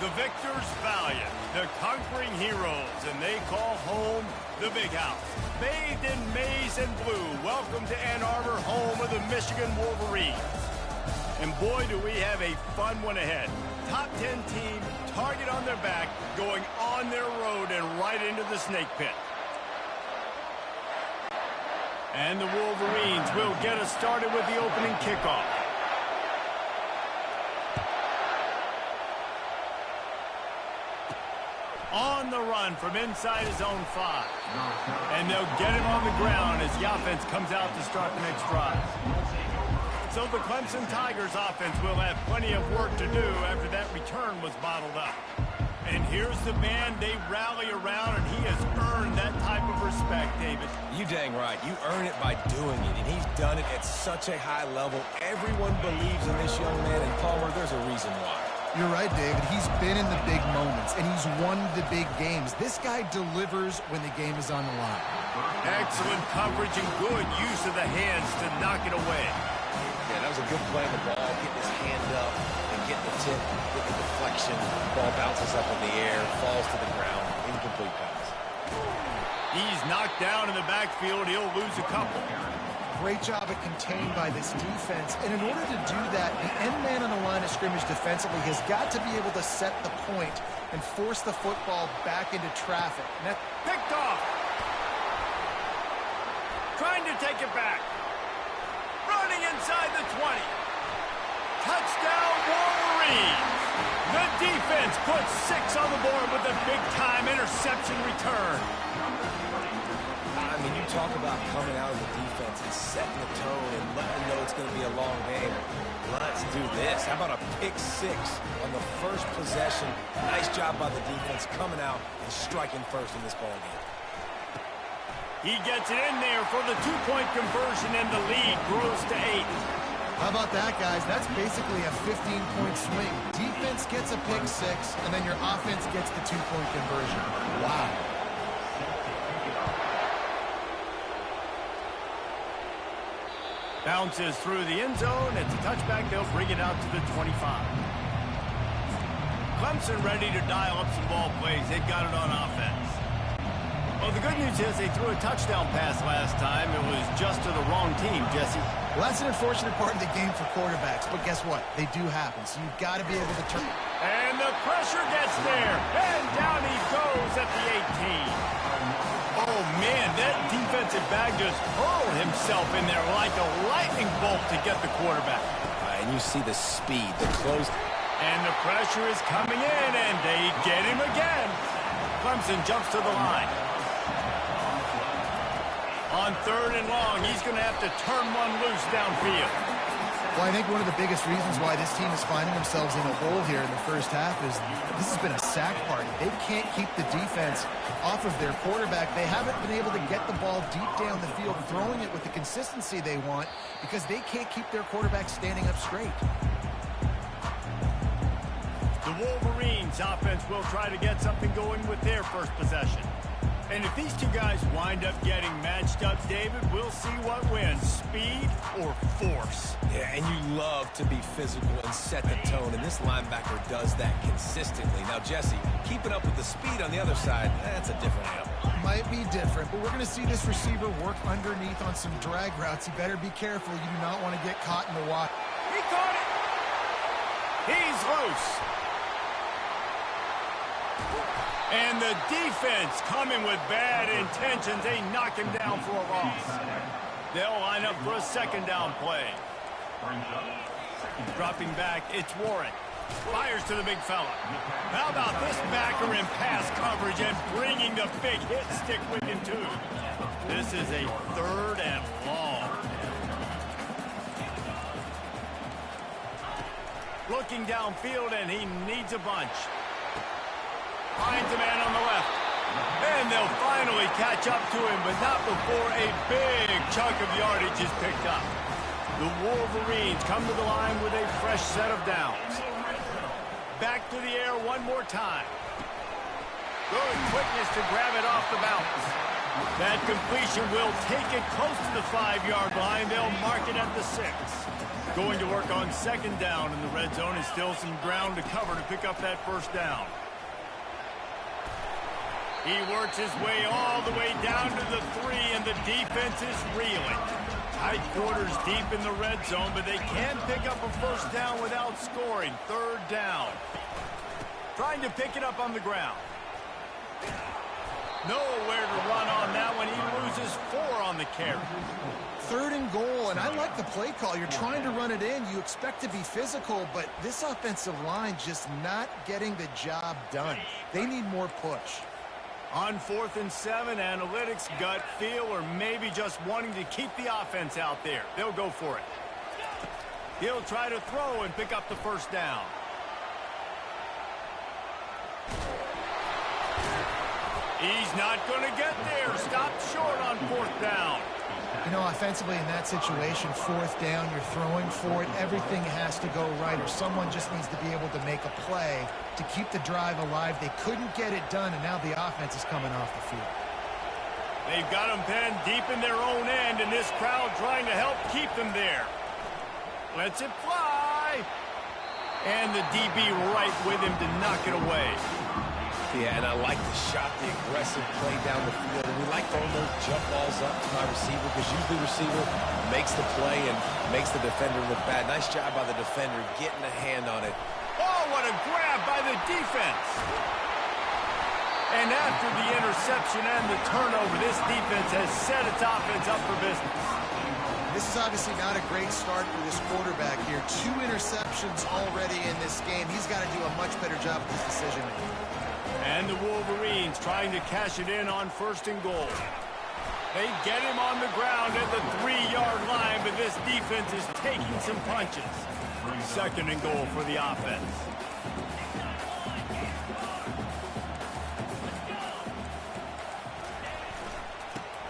The victors valiant, the conquering heroes, and they call home the Big House. Bathed in maize and blue, welcome to Ann Arbor, home of the Michigan Wolverines. And boy, do we have a fun one ahead. Top 10 team, target on their back, going on their road and right into the snake pit. And the Wolverines will get us started with the opening kickoff. On the run from inside his own 5. And they'll get him on the ground as the offense comes out to start the next drive. So the Clemson Tigers offense will have plenty of work to do after that return was bottled up. And here's the man they rally around, and he has earned that type of respect, David. You dang right. You earn it by doing it, and he's done it at such a high level. Everyone believes in this young man, and Palmer, there's a reason why. You're right, David. He's been in the big moments, and he's won the big games. This guy delivers when the game is on the line. Excellent coverage and good use of the hands to knock it away. Yeah, that was a good play on the ball, getting his hand up and getting the tip, getting the deflection. The ball bounces up in the air, falls to the ground, incomplete pass. He's knocked down in the backfield. He'll lose a couple. Great job at contained by this defense. And in order to do that, the end man on the line of scrimmage defensively has got to be able to set the point and force the football back into traffic. And that's picked off. Trying to take it back. Running inside the 20. Touchdown Wolverines. The defense puts 6 on the board with a big-time interception return. I mean, you talk about coming out of the defense and setting the tone and letting them know it's going to be a long game. Let's do this. How about a pick 6 on the first possession? Nice job by the defense coming out and striking first in this ball game. He gets it in there for the 2-point conversion, and the lead grows to 8. How about that, guys? That's basically a 15-point swing. Defense gets a pick 6, and then your offense gets the 2-point conversion. Wow. Bounces through the end zone. It's a touchback. They'll bring it out to the 25. Clemson ready to dial up some ball plays. They've got it on offense. Well, the good news is they threw a touchdown pass last time. It was just to the wrong team, Jesse. Well, that's an unfortunate part of the game for quarterbacks, but guess what? They do happen, so you've got to be able to turn. And the pressure gets there, and down he goes at the 18. Oh, man, that defensive back just hurled himself in there like a lightning bolt to get the quarterback. And you see the speed, the close. And the pressure is coming in, and they get him again. Clemson jumps to the line. On 3rd and long, he's going to have to turn one loose downfield. Well, I think one of the biggest reasons why this team is finding themselves in a hole here in the first half is this has been a sack party. They can't keep the defense off of their quarterback. They haven't been able to get the ball deep down the field, throwing it with the consistency they want because they can't keep their quarterback standing up straight. The Wolverines offense will try to get something going with their first possession. And if these two guys wind up getting matched up, David, we'll see what wins, speed or force. Yeah, and you love to be physical and set the tone, and this linebacker does that consistently. Now, Jesse, keeping up with the speed on the other side, that's a different animal. Might be different, but we're going to see this receiver work underneath on some drag routes. You better be careful. You do not want to get caught in the water. He caught it. He's loose. And the defense coming with bad intentions. They knock him down for a loss. They'll line up for a 2nd down play. Dropping back, it's Warren. Fires to the big fella. How about this backer in pass coverage and bringing the big hit stick with him, too. This is a 3rd and long. Looking downfield, and he needs a bunch. Finds a man on the left. And they'll finally catch up to him, but not before a big chunk of yardage is picked up. The Wolverines come to the line with a fresh set of downs. Back to the air one more time. Good quickness to grab it off the bounce. That completion will take it close to the 5-yard line. They'll mark it at the 6. Going to work on second down in the red zone, and still some ground to cover to pick up that first down. He works his way all the way down to the 3, and the defense is reeling. Tight quarters deep in the red zone, but they can pick up a first down without scoring. Third down. Trying to pick it up on the ground. Nowhere to run on that one. He loses 4 on the carry. Third and goal, and I like the play call. You're trying to run it in. You expect to be physical, but this offensive line just not getting the job done. They need more push. On 4th and 7, analytics, gut feel, or maybe just wanting to keep the offense out there. They'll go for it. He'll try to throw and pick up the first down. He's not going to get there. Stopped short on 4th down. You know, offensively in that situation, 4th down, you're throwing for it. Everything has to go right, or someone just needs to be able to make a play to keep the drive alive. They couldn't get it done, and now the offense is coming off the field. They've got them penned deep in their own end, and this crowd trying to help keep them there. Lets it fly. And the DB right with him to knock it away. Yeah, and I like the shot, the aggressive play down the field. And we like throwing those jump balls up to my receiver because usually the receiver makes the play and makes the defender look bad. Nice job by the defender getting a hand on it. Oh, what a grab by the defense. And after the interception and the turnover, this defense has set its offense up for business. This is obviously not a great start for this quarterback here. 2 interceptions already in this game. He's got to do a much better job with his decision-making. And the Wolverines trying to cash it in on 1st and goal. They get him on the ground at the 3-yard line, but this defense is taking some punches. 2nd and goal for the offense.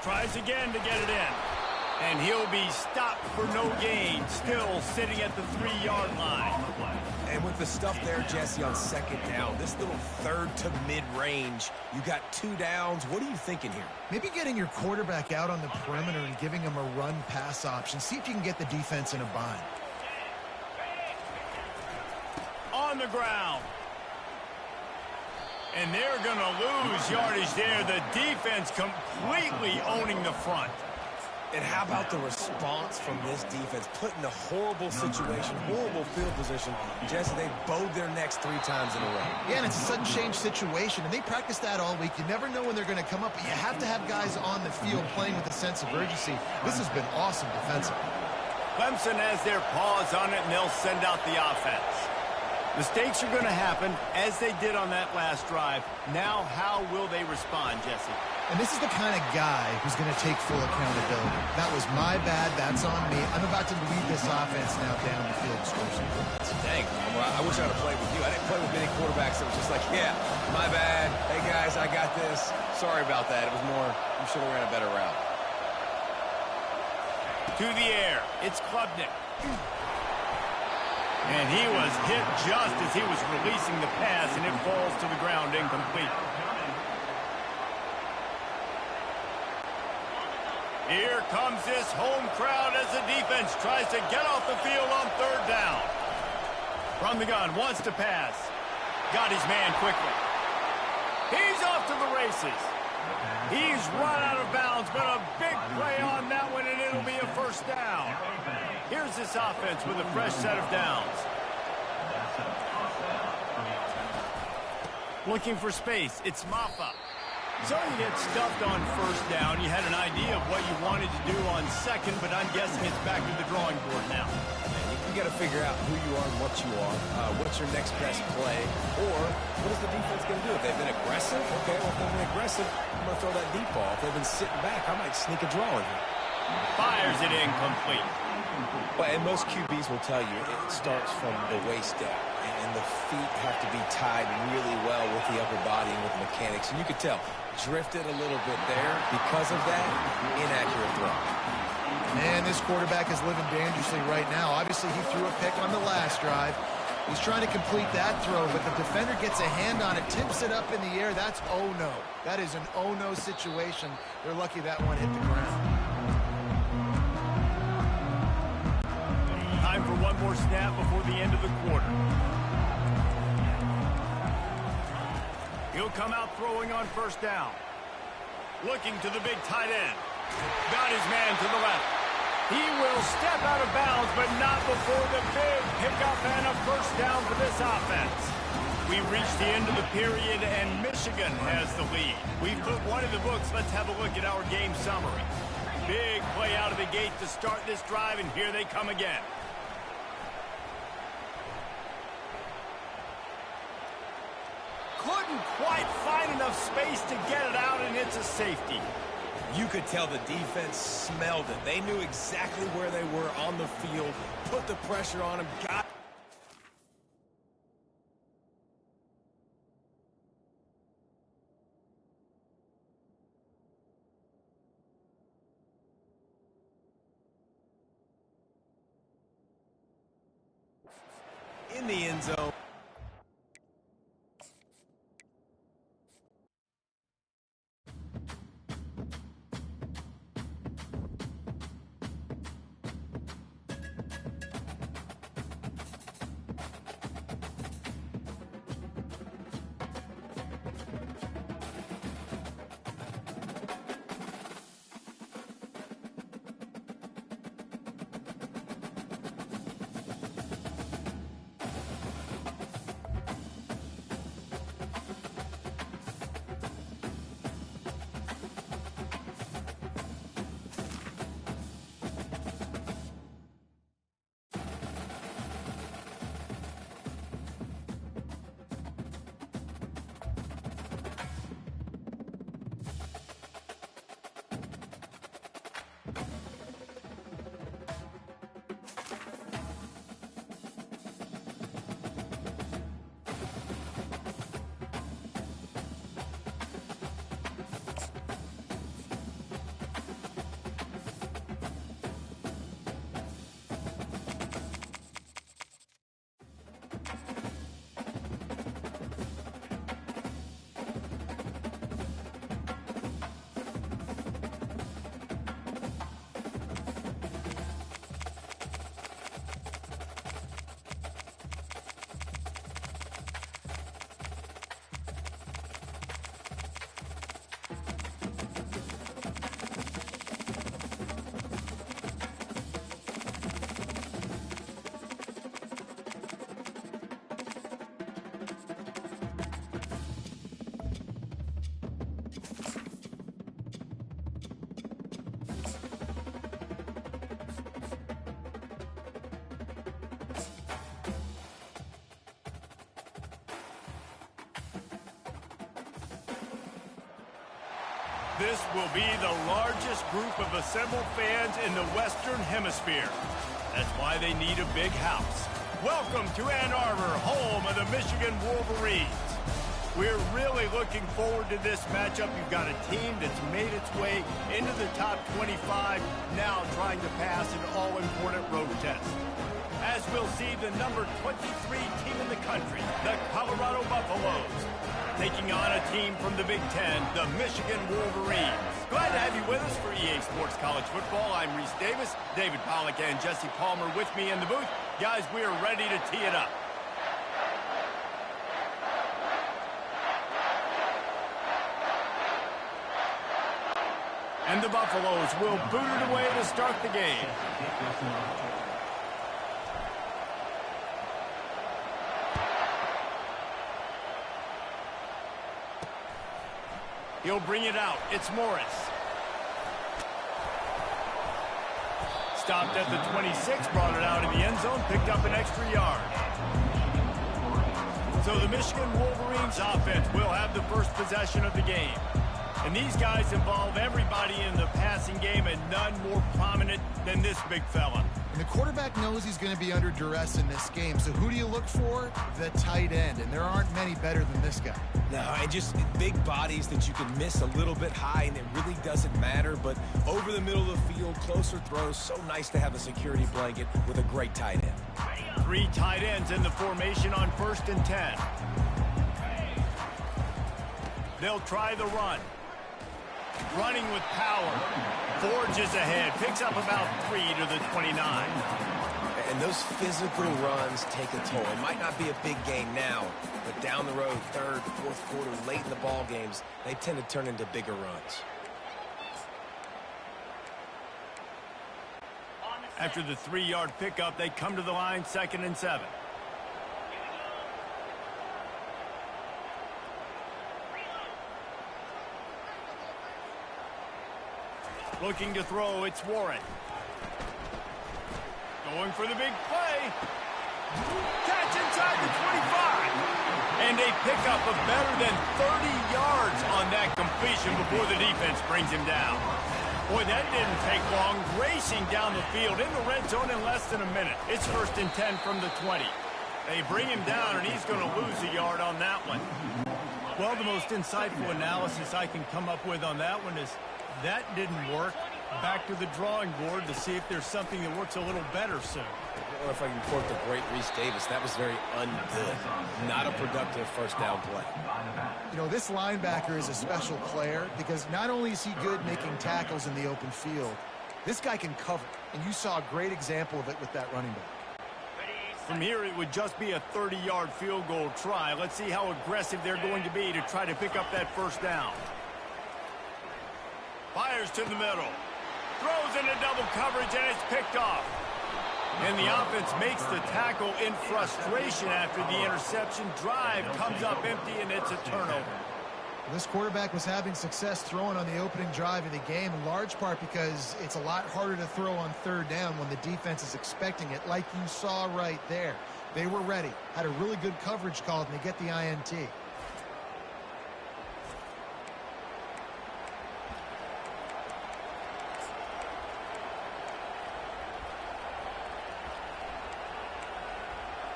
Tries again to get it in. And he'll be stopped for no gain, still sitting at the 3-yard line. And with the stuff there, Jesse, on 2nd down, this little 3rd to mid-range, you got 2 downs. What are you thinking here? Maybe getting your quarterback out on the perimeter and giving him a run-pass option. See if you can get the defense in a bind. On the ground. And they're going to lose yardage there. The defense completely owning the front. And how about the response from this defense? Put in a horrible situation, horrible field position. Jesse, they bowed their necks 3 times in a row. Yeah, and it's a sudden change situation, and they practice that all week. You never know when they're going to come up, but you have to have guys on the field playing with a sense of urgency. This has been awesome defensively. Clemson has their paws on it, and they'll send out the offense. Mistakes are going to happen, as they did on that last drive. Now, how will they respond, Jesse? And this is the kind of guy who's going to take full accountability. That was my bad. That's on me. I'm about to lead this offense now down the field and score some points. Dang, I wish I would have played with you. I didn't play with many quarterbacks that was just like, yeah, my bad. Hey, guys, I got this. Sorry about that. It was more, you should have ran a better route. To the air. It's Klubnik. And he was hit just as he was releasing the pass, and it falls to the ground incomplete. Here comes this home crowd as the defense tries to get off the field on 3rd down. From the gun, wants to pass. Got his man quickly. He's off to the races. He's run out of bounds, but a big play on that one, and it'll be a first down. Here's this offense with a fresh set of downs. Looking for space, it's Maffa. So you get stuffed on 1st down. You had an idea of what you wanted to do on 2nd, but I'm guessing it's back to the drawing board now. You got to figure out who you are and what you are. What's your next best play? Or what is the defense going to do? If they've been aggressive, okay, well, if they've been aggressive, I'm going to throw that deep ball. If they've been sitting back, I might sneak a draw in here. Fires it incomplete. Well, and most QBs will tell you it starts from the waist down, and the feet have to be tied really well with the upper body and with the mechanics. And you could tell, drifted a little bit there. Because of that, inaccurate throw. Man, this quarterback is living dangerously right now. Obviously, he threw a pick on the last drive. He's trying to complete that throw, but the defender gets a hand on it, tips it up in the air. That's oh-no. That is an oh-no situation. They're lucky that one hit the ground. Time for one more snap before the end of the quarter. He'll come out throwing on first down. Looking to the big tight end. Got his man to the left. He will step out of bounds, but not before the big pickup and a first down for this offense. We've reached the end of the period, and Michigan has the lead. We've put one in the books. Let's have a look at our game summary. Big play out of the gate to start this drive, and here they come again. Couldn't quite find enough space to get it out, and it's a safety. You could tell the defense smelled it. They knew exactly where they were on the field, put the pressure on him, got... in the end zone. This will be the largest group of assembled fans in the Western Hemisphere. That's why they need a big house. Welcome to Ann Arbor, home of the Michigan Wolverines. We're really looking forward to this matchup. You've got a team that's made its way into the top 25, now trying to pass an all-important road test. As we'll see the number 23 team in the country, the Colorado Buffaloes, taking on a team from the Big Ten, the Michigan Wolverines. Glad to have you with us for EA Sports College Football. I'm Reese Davis, David Pollack and Jesse Palmer with me in the booth. Guys, we are ready to tee it up. And the Buffaloes will boot it away to start the game. He'll bring it out. It's Morris. Stopped at the 26, brought it out in the end zone, picked up an extra yard. So the Michigan Wolverines offense will have the first possession of the game. And these guys involve everybody in the passing game, and none more prominent than this big fella. And the quarterback knows he's going to be under duress in this game. So who do you look for? The tight end. And there aren't many better than this guy. No, and just big bodies that you can miss a little bit high, and it really doesn't matter. But over the middle of the field, closer throws, so nice to have a security blanket with a great tight end. Three tight ends in the formation on 1st and 10. They'll try the run. Running with power. Forges ahead. Picks up about 3 to the 29. And those physical runs take a toll. It might not be a big game now, but down the road, 3rd, 4th quarter, late in the ball games, they tend to turn into bigger runs. After the 3-yard pickup, they come to the line, 2nd and 7. Looking to throw, it's Warren. Going for the big play. Catch inside the 25. And a pickup of better than 30 yards on that completion before the defense brings him down. Boy, that didn't take long. Racing down the field in the red zone in less than a minute. It's 1st and 10 from the 20. They bring him down, and he's going to lose a yard on that one. Well, the most insightful analysis I can come up with on that one is that didn't work. Back to the drawing board to see if there's something that works a little better soon. Or if I can quote the great Reese Davis, that was very ungood. Not a productive first down play. You know, this linebacker is a special player because not only is he good making tackles in the open field, this guy can cover. And you saw a great example of it with that running back. From here, it would just be a 30-yard field goal try. Let's see how aggressive they're going to be to try to pick up that first down. Fires to the middle. Throws into double coverage, and it's picked off. And the offense makes the tackle in frustration after the interception. Drive comes up empty, and it's a turnover. This quarterback was having success throwing on the opening drive of the game, in large part because it's a lot harder to throw on 3rd down when the defense is expecting it, like you saw right there. They were ready, had a really good coverage call, and they get the INT.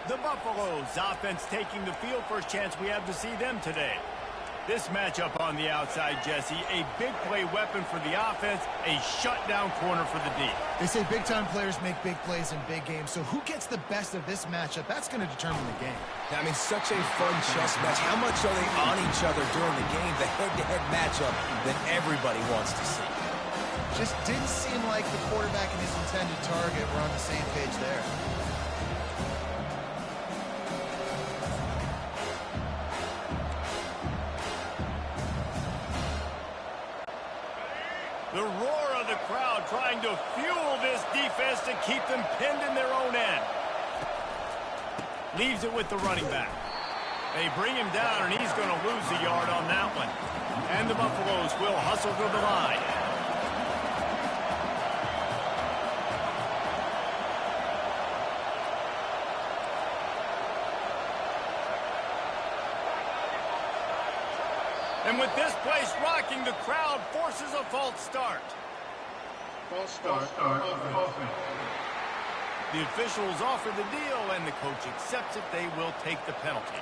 The Buffaloes offense taking the field. First chance we have to see them today. This matchup on the outside, Jesse, a big play weapon for the offense, a shutdown corner for the D. They say big-time players make big plays in big games, so who gets the best of this matchup? That's going to determine the game. I mean, such a fun chess match. How much are they on each other during the game? The head-to-head matchup that everybody wants to see. Just didn't seem like the quarterback and his intended target were on the same page there. The roar of the crowd trying to fuel this defense to keep them pinned in their own end. Leaves it with the running back. They bring him down, and he's going to lose a yard on that one. And the Buffaloes will hustle to the line. And with this place rocking, the crowd forces a false start. False start of offense. The officials offer the deal, and the coach accepts it. They will take the penalty.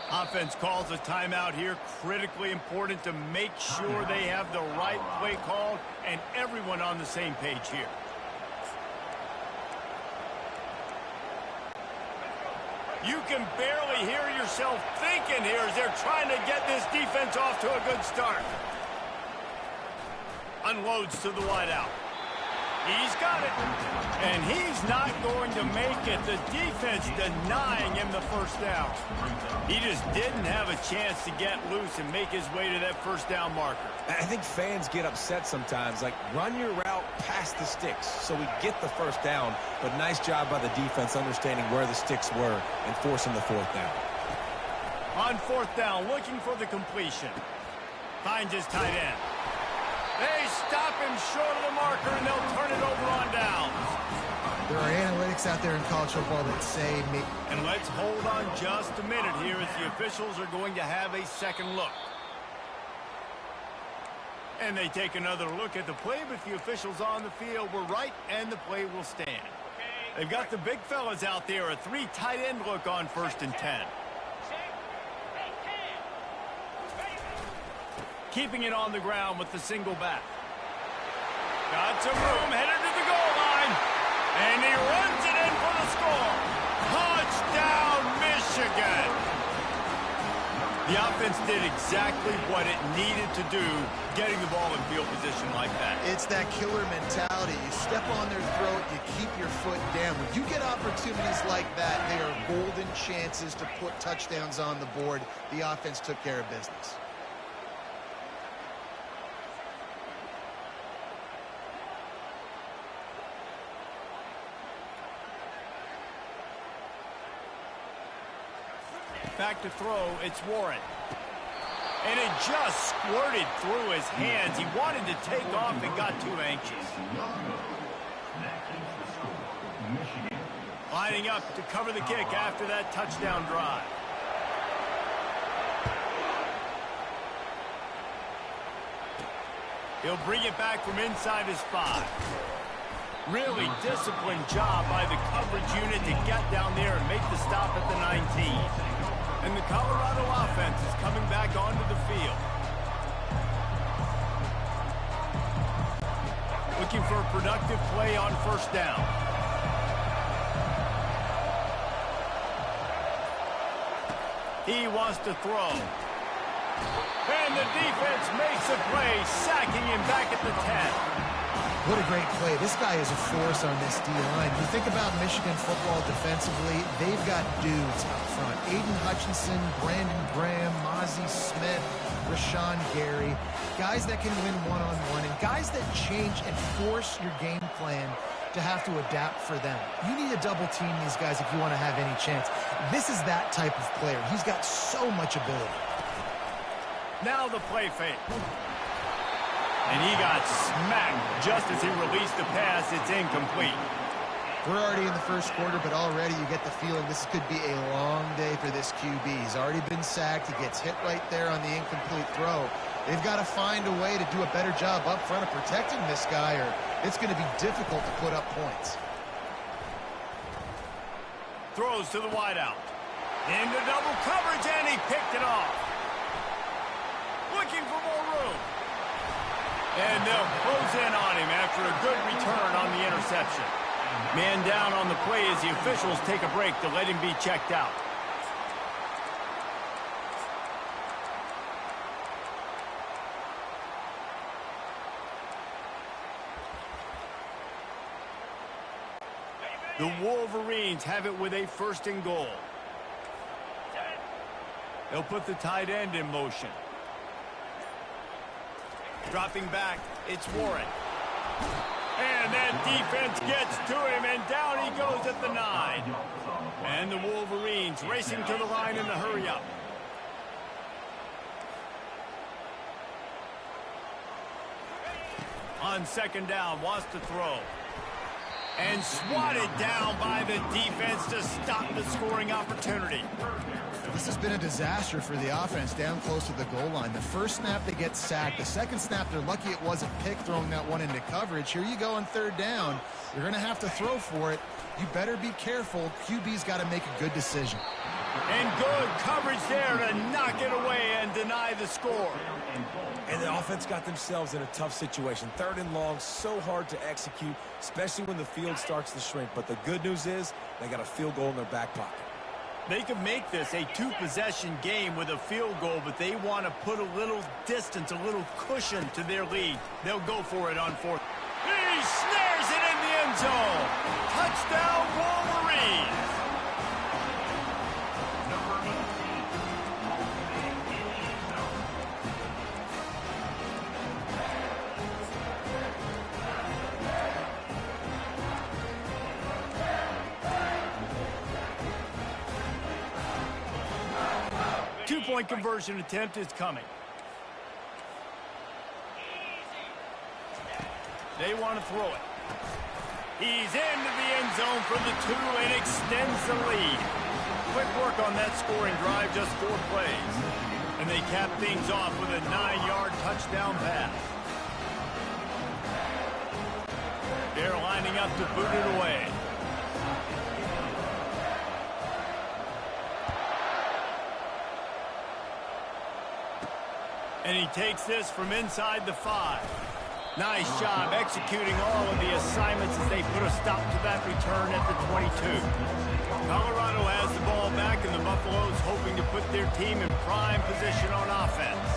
Offense calls a timeout here. Critically important to make sure they have the right play called and everyone on the same page here. You can barely hear yourself thinking here as they're trying to get this defense off to a good start. Unloads to the wideout. He's got it. And he's not going to make it. The defense denying him the first down. He just didn't have a chance to get loose and make his way to that first down marker. I think fans get upset sometimes, like run your route past the sticks so we get the first down, but nice job by the defense understanding where the sticks were and forcing the 4th down. On 4th down, looking for the completion. Finds his tight end. They stop him short of the marker, and they'll turn it over on downs. There are analytics out there in college football that say... And let's hold on just a minute here as the officials are going to have a second look. And they take another look at the play, but the officials on the field were right, and the play will stand. They've got the big fellas out there, a 3 tight end look on 1st and 10. Keeping it on the ground with the single back. Got some room, headed to the goal line. And he runs it in for the score. Touchdown, Michigan. The offense did exactly what it needed to do, getting the ball in field position like that. It's that killer mentality. You step on their throat, you keep your foot down. When you get opportunities like that, they are golden chances to put touchdowns on the board. The offense took care of business. Back to throw, it's Warren. And it just squirted through his hands. He wanted to take off and got too anxious. Lining up to cover the kick after that touchdown drive. He'll bring it back from inside his 5. Really disciplined job by the coverage unit to get down there and make the stop at the 19. And the Colorado offense is coming back onto the field. Looking for a productive play on 1st down. He wants to throw. And the defense makes a play, sacking him back at the 10. What a great play. This guy is a force on this D-line. You think about Michigan football defensively, they've got dudes up front. Aiden Hutchinson, Brandon Graham, Mozzie Smith, Rashawn Gary. Guys that can win one-on-one and guys that change and force your game plan to have to adapt for them. You need to double team these guys if you want to have any chance. This is that type of player. He's got so much ability. Now the play fake. And he got smacked just as he released the pass. It's incomplete. We're already in the first quarter, but already you get the feeling this could be a long day for this QB. He's already been sacked. He gets hit right there on the incomplete throw. They've got to find a way to do a better job up front of protecting this guy, or it's going to be difficult to put up points. Throws to the wideout. Into double coverage, and he picked it off. Looking for more room. And they'll close in on him after a good return on the interception. Man down on the play as the officials take a break to let him be checked out. The Wolverines have it with a 1st and goal. They'll put the tight end in motion. Dropping back, it's Warren. And that defense gets to him, and down he goes at the 9. And the Wolverines racing to the line in the hurry-up. On 2nd down, wants to throw. And swatted down by the defense to stop the scoring opportunity. This has been a disaster for the offense down close to the goal line. The first snap, they get sacked. The second snap, they're lucky it wasn't picked, throwing that one into coverage. Here you go on 3rd down. You're going to have to throw for it. You better be careful. QB's got to make a good decision. And good coverage there to knock it away and deny the score. And the offense got themselves in a tough situation. 3rd and long, so hard to execute, especially when the field starts to shrink. But the good news is they got a field goal in their back pocket. They could make this a 2-possession game with a field goal, but they want to put a little distance, a little cushion to their lead. They'll go for it on 4th. He snares it in the end zone. Touchdown, Wolverines. 2-point conversion attempt is coming. They want to throw it. He's into the end zone for the 2 and extends the lead. Quick work on that scoring drive, just 4 plays. And they cap things off with a 9-yard touchdown pass. They're lining up to boot it away. And he takes this from inside the 5. Nice job executing all of the assignments as they put a stop to that return at the 22. Colorado has the ball back, and the Buffaloes hoping to put their team in prime position on offense.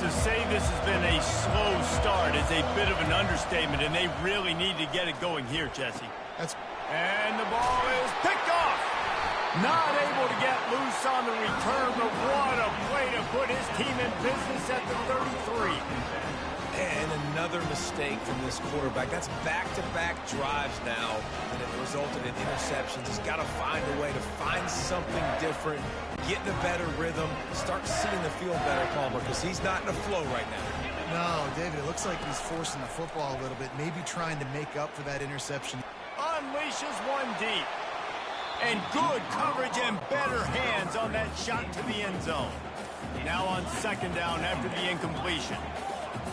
To say this has been a slow start is a bit of an understatement, and they really need to get it going here, Jesse. And the ball is picked off. Not able to get loose on the return, but what a play to put his team in business at the 33. And another mistake from this quarterback. That's back-to-back drives now, and it resulted in interceptions. He's got to find a way to find something different, get in a better rhythm, start seeing the field better, Palmer, because he's not in a flow right now. No, David, it looks like he's forcing the football a little bit, maybe trying to make up for that interception. Unleashes one deep. And good coverage and better hands on that shot to the end zone. Now on second down after the incompletion.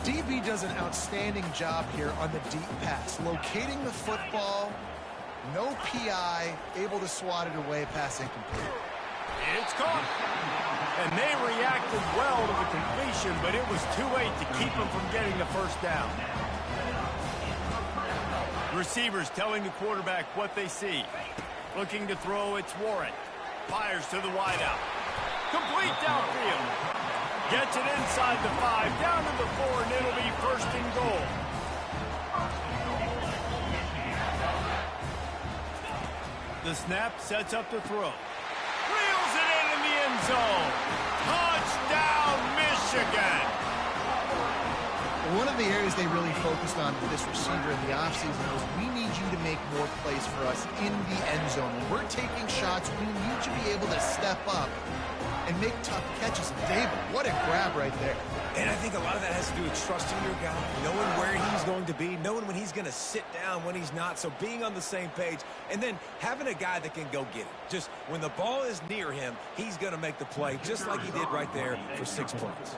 DB does an outstanding job here on the deep pass, locating the football, no PI, able to swat it away, pass incomplete. It's caught. And they reacted well to the completion, but it was too late to keep them from getting the first down. Receivers telling the quarterback what they see. Looking to throw, it's Warren. Fires to the wideout. Complete downfield. Gets it inside the 5, down to the 4, and it'll be first and goal. The snap sets up the throw. Reels it in the end zone. Touchdown, Michigan. One of the areas they really focused on with this receiver in the offseason was we need you to make more plays for us in the end zone. When we're taking shots, we need to be able to step up and make tough catches. David, what a grab right there. And I think a lot of that has to do with trusting your guy, knowing where he's going to be, knowing when he's going to sit down, when he's not, so being on the same page, and then having a guy that can go get it. Just when the ball is near him, he's going to make the play, just like he did right there for 6 points.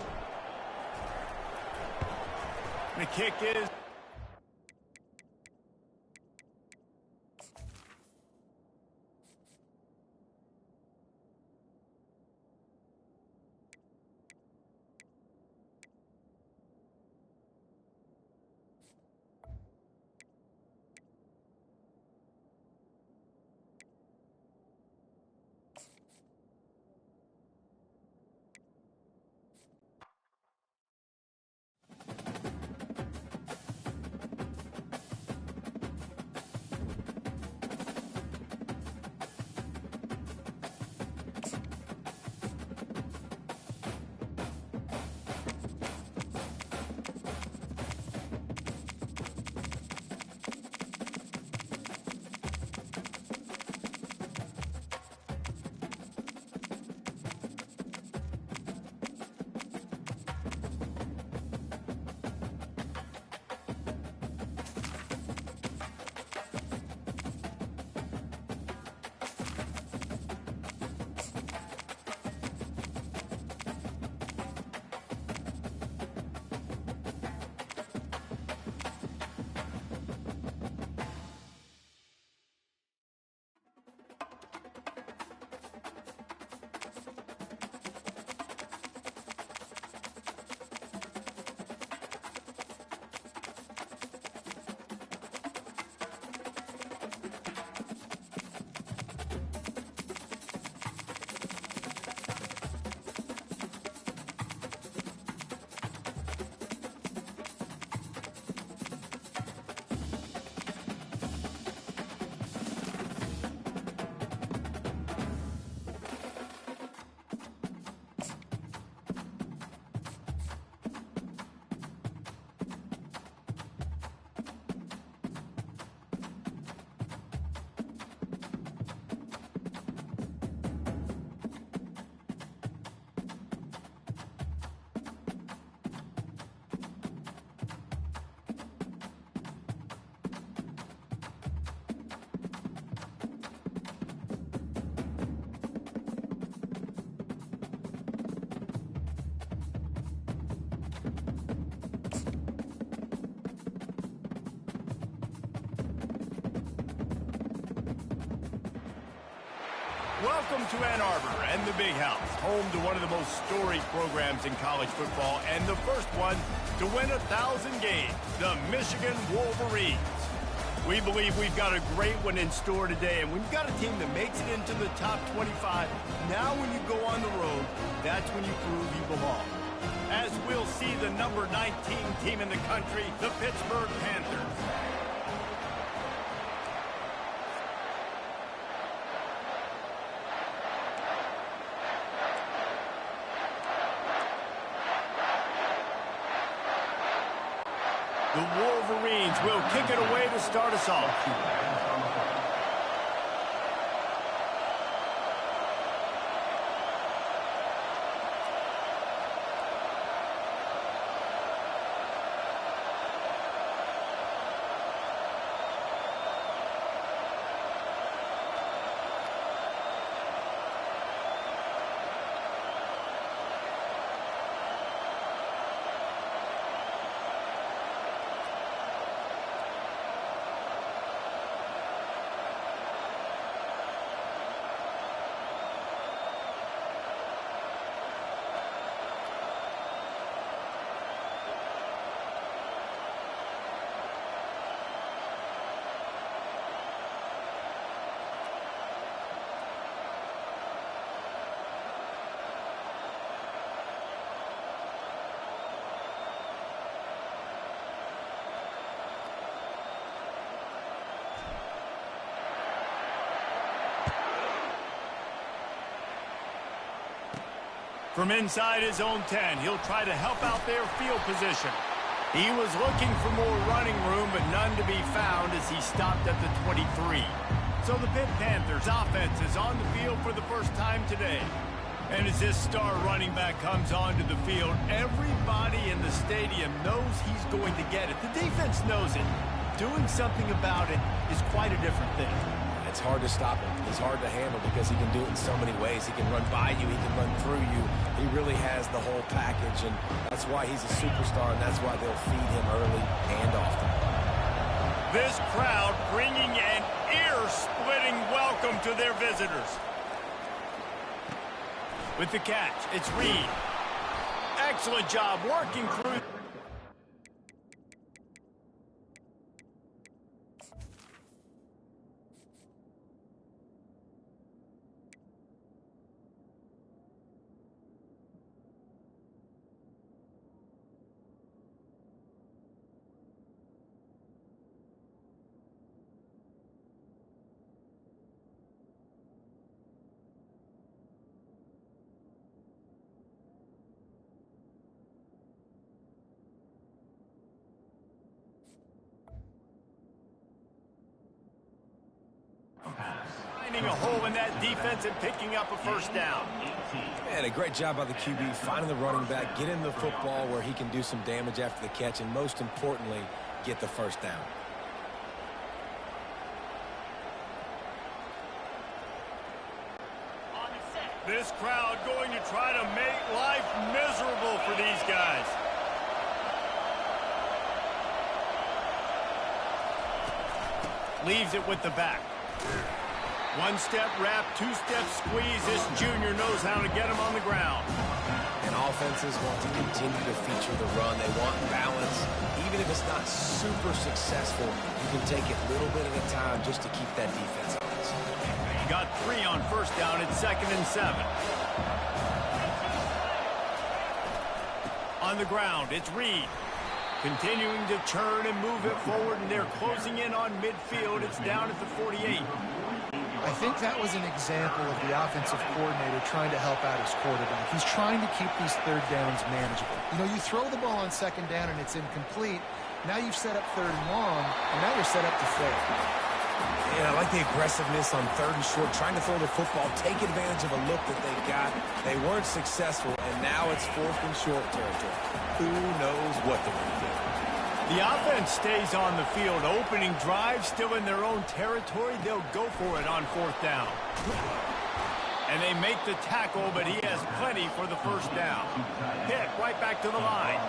The kick is... Welcome to Ann Arbor and the Big House, home to one of the most storied programs in college football and the first one to win 1,000 games, the Michigan Wolverines. We believe we've got a great one in store today, and when you've got a team that makes it into the top 25, now when you go on the road, that's when you prove you belong. As we'll see the number 19 team in the country, the Pittsburgh Panthers. The Wolverines will kick it away to start us off. From inside his own 10, he'll try to help out their field position. He was looking for more running room, but none to be found as he stopped at the 23. So the Pitt Panthers offense is on the field for the first time today. And as this star running back comes onto the field, everybody in the stadium knows he's going to get it. The defense knows it. Doing something about it is quite a different thing. It's hard to stop him. It's hard to handle because he can do it in so many ways. He can run by you. He can run through you. He really has the whole package, and that's why he's a superstar, and that's why they'll feed him early and often. This crowd bringing an ear-splitting welcome to their visitors. With the catch, it's Reed. Excellent job working through. Finding a hole in that defense and picking up a first down. Man, a great job by the QB, finding the running back, getting the football where he can do some damage after the catch, and most importantly, get the first down. This crowd going to try to make life miserable for these guys. Leaves it with the back. One-step wrap, two-step squeeze. This junior knows how to get him on the ground. And offenses want to continue to feature the run. They want balance. Even if it's not super successful, you can take it a little bit at a time just to keep that defense honest. Got 3 on first down. It's 2nd and 7. On the ground, it's Reed. Continuing to turn and move it forward, and they're closing in on midfield. It's down at the 48. I think that was an example of the offensive coordinator trying to help out his quarterback. He's trying to keep these third downs manageable. You know, you throw the ball on second down and it's incomplete. Now you've set up 3rd and long, and now you're set up to fail. Yeah, I like the aggressiveness on 3rd and short, trying to throw the football, take advantage of a look that they got. They weren't successful, and now it's 4th and short territory. Who knows what they're going to do? The offense stays on the field. Opening drive, still in their own territory. They'll go for it on 4th down. And they make the tackle, but he has plenty for the first down. Pitt right back to the line.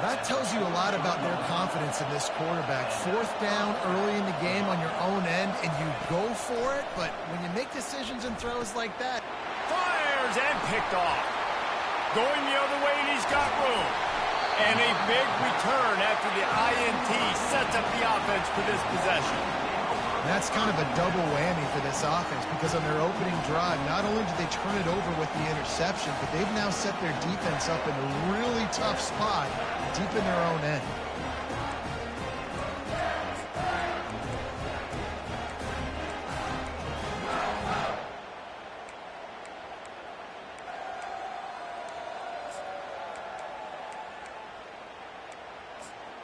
That tells you a lot about their confidence in this quarterback. Fourth down early in the game on your own end, and you go for it, but when you make decisions and throws like that... Fires and picked off. Going the other way, and he's got room. And a big return after the INT sets up the offense for this possession. And that's kind of a double whammy for this offense, because on their opening drive, not only did they turn it over with the interception, but they've now set their defense up in a really tough spot deep in their own end.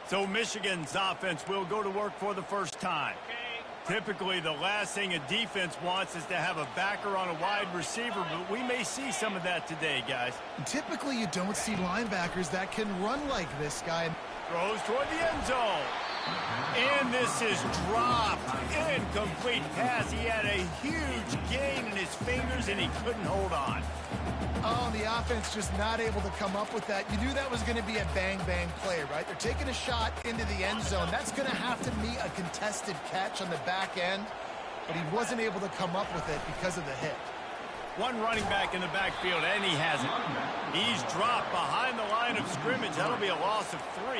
So Michigan's offense will go to work for the first time. Typically, the last thing a defense wants is to have a backer on a wide receiver, but we may see some of that today, guys. Typically, you don't see linebackers that can run like this guy. Throws toward the end zone. And this is dropped. Incomplete pass. He had a huge gain in his fingers, and he couldn't hold on. Oh, the offense just not able to come up with that. You knew that was going to be a bang-bang play, right? They're taking a shot into the end zone. That's going to have to be a contested catch on the back end, but he wasn't able to come up with it because of the hit. One running back in the backfield, and he has it. He's dropped behind the line of scrimmage. That'll be a loss of 3.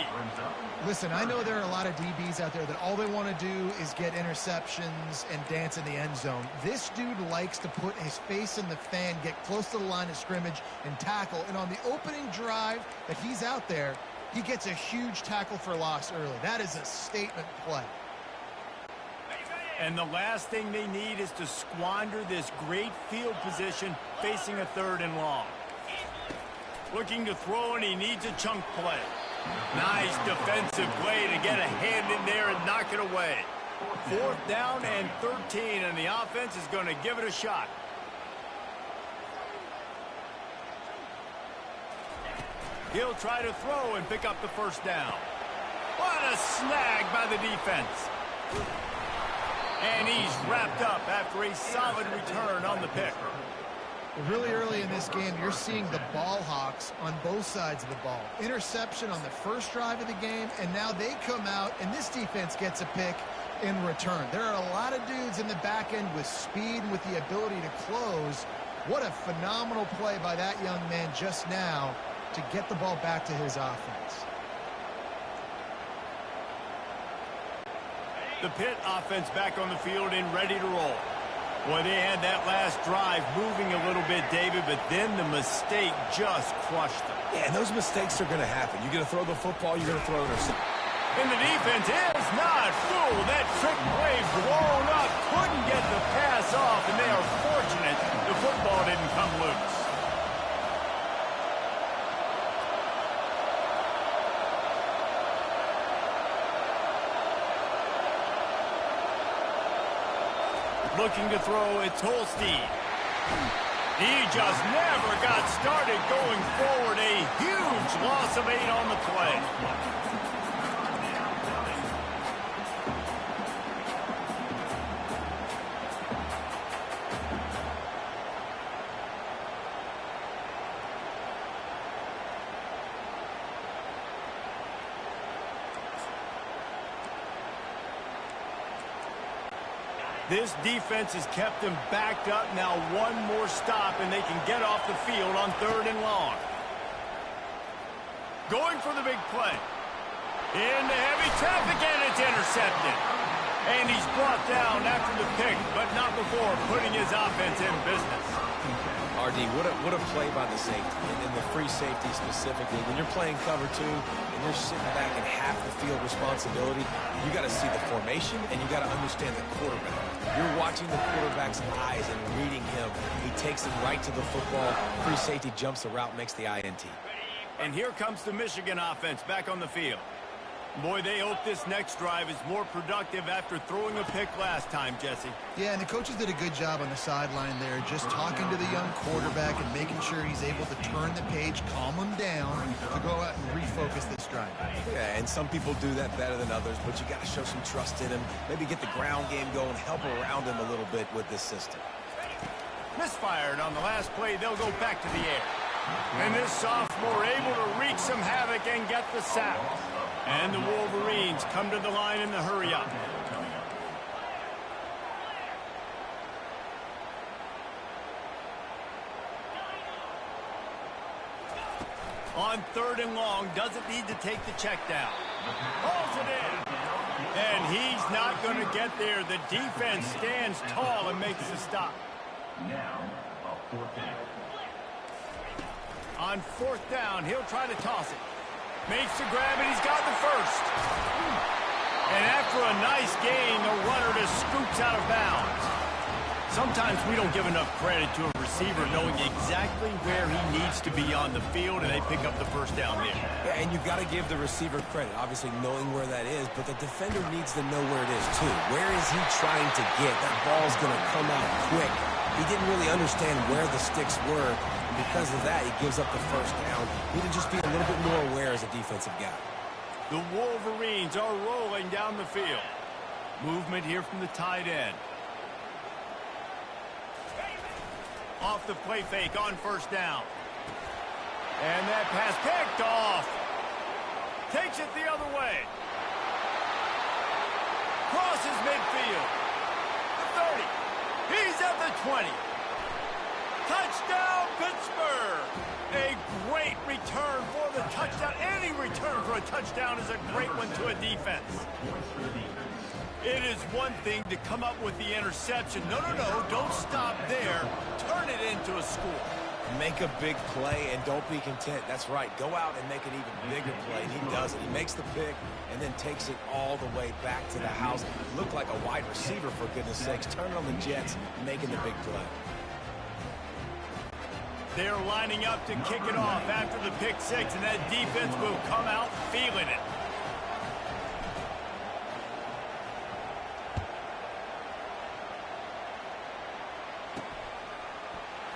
Listen, I know there are a lot of DBs out there that all they want to do is get interceptions and dance in the end zone. This dude likes to put his face in the fan, get close to the line of scrimmage, and tackle. And on the opening drive that he's out there, he gets a huge tackle for loss early. That is a statement play. And the last thing they need is to squander this great field position facing a 3rd and long. Looking to throw, and he needs a chunk play. Nice defensive play to get a hand in there and knock it away. 4th down and 13, and the offense is going to give it a shot. He'll try to throw and pick up the first down. What a snag by the defense. And he's wrapped up after a solid return on the pick. Really early in this game, you're seeing the ball hawks on both sides of the ball. Interception on the first drive of the game, and now they come out, and this defense gets a pick in return. There are a lot of dudes in the back end with speed and with the ability to close. What a phenomenal play by that young man just now to get the ball back to his offense. The Pitt offense back on the field and ready to roll. Boy, they had that last drive moving a little bit, David, but then the mistake just crushed them. Yeah, and those mistakes are going to happen. You're going to throw the football, you're going to throw it. And the defense is not fooled. That trick play blown up. Couldn't get the pass off, and they are fortunate the football didn't come loose. Looking to throw, it's Holstein. He just never got started going forward. A huge loss of 8 on the play. This defense has kept them backed up. Now one more stop, and they can get off the field on 3rd and long. Going for the big play. Into heavy traffic, and it's intercepted. And he's brought down after the pick, but not before putting his offense in business. RD, what a play by the safety, and the free safety specifically. When you're playing cover 2 and you're sitting back in half the field responsibility, you got to see the formation and you got to understand the quarterback. You're watching the quarterback's eyes and reading him. He takes him right to the football. Free safety jumps the route, makes the INT. And here comes the Michigan offense back on the field. Boy, they hope this next drive is more productive after throwing a pick last time, Jesse. Yeah, and the coaches did a good job on the sideline there, just talking to the young quarterback and making sure he's able to turn the page, calm him down, to go out and refocus this drive. Yeah, and some people do that better than others, but you got to show some trust in him, maybe get the ground game going, help around him a little bit with this system. Misfired on the last play. They'll go back to the air. And this sophomore able to wreak some havoc and get the sack. And the Wolverines come to the line in the hurry-up. On 3rd and long, doesn't need to take the check down. Pulls it in. And he's not going to get there. The defense stands tall and makes the stop. On 4th down, he'll try to toss it. Makes the grab, and he's got the first. And after a nice gain, the runner just scoops out of bounds. Sometimes we don't give enough credit to a receiver knowing exactly where he needs to be on the field, and they pick up the first down there. Yeah, and you've got to give the receiver credit, obviously knowing where that is, but the defender needs to know where it is too. Where is he trying to get? That ball's going to come out quick. He didn't really understand where the sticks were, and because of that, he gives up the first down. Need to just be a little bit more aware as a defensive guy. The Wolverines are rolling down the field. Movement here from the tight end. Off the play fake on 1st down. And that pass picked off. Takes it the other way. Crosses midfield. The 30. He's at the 20. Touchdown, Pittsburgh. A great return for the touchdown. Any return for a touchdown is a great one to a defense. It is one thing to come up with the interception. No, don't stop there. Turn it into a score. Make a big play and don't be content. That's right. Go out and make an even bigger play. And he does it. He makes the pick and then takes it all the way back to the house. Looked like a wide receiver, for goodness sakes. Turn on the Jets, making the big play. They're lining up to kick it off after the pick six, and that defense will come out feeling it.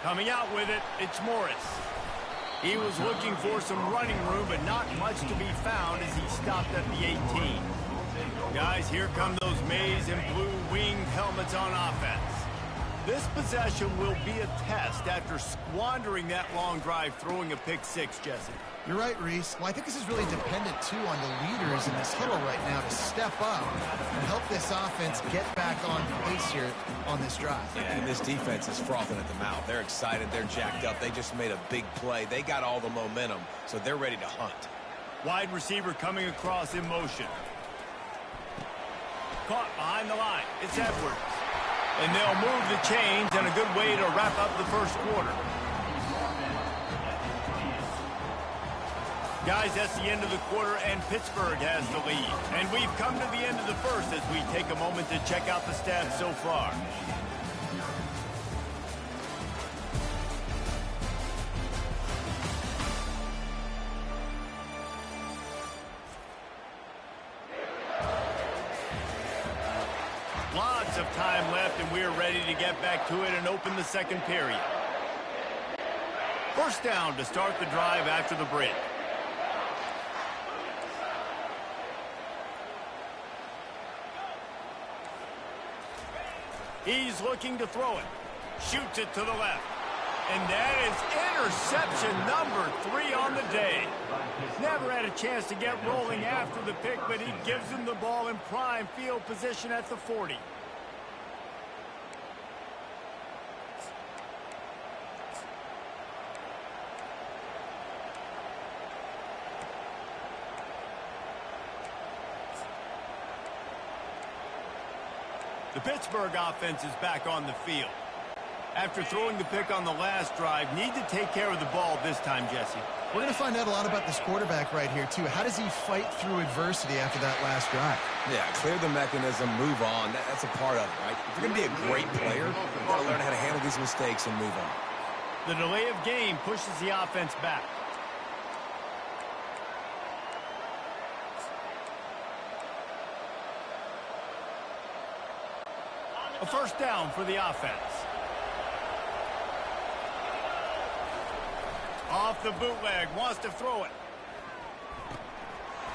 Coming out with it, it's Morris. He was looking for some running room, but not much to be found as he stopped at the 18. Guys, here come those maize and blue winged helmets on offense. This possession will be a test after squandering that long drive throwing a pick six, Jesse. You're right, Reese. Well, I think this is really dependent, too, on the leaders in this huddle right now to step up and help this offense get back on pace here on this drive. Yeah, and this defense is frothing at the mouth. They're excited. They're jacked up. They just made a big play. They got all the momentum, so they're ready to hunt. Wide receiver coming across in motion. Caught behind the line. It's Edwards. And they'll move the chains, and a good way to wrap up the first quarter. Guys, that's the end of the quarter, and Pittsburgh has the lead. And we've come to the end of the first as we take a moment to check out the stats so far. Lots of time left, and we're ready to get back to it and open the second period. First down to start the drive after the break. He's looking to throw it. Shoots it to the left. And that is interception number 3 on the day. Never had a chance to get rolling after the pick, but he gives him the ball in prime field position at the 40. The Pittsburgh offense is back on the field. After throwing the pick on the last drive, need to take care of the ball this time, Jesse. We're going to find out a lot about this quarterback right here, too. How does he fight through adversity after that last drive? Yeah, clear the mechanism, move on. That's a part of it, right? If you're going to be a great player, you've got to learn how to handle these mistakes and move on. The delay of game pushes the offense back. A first down for the offense. Off the bootleg, wants to throw it.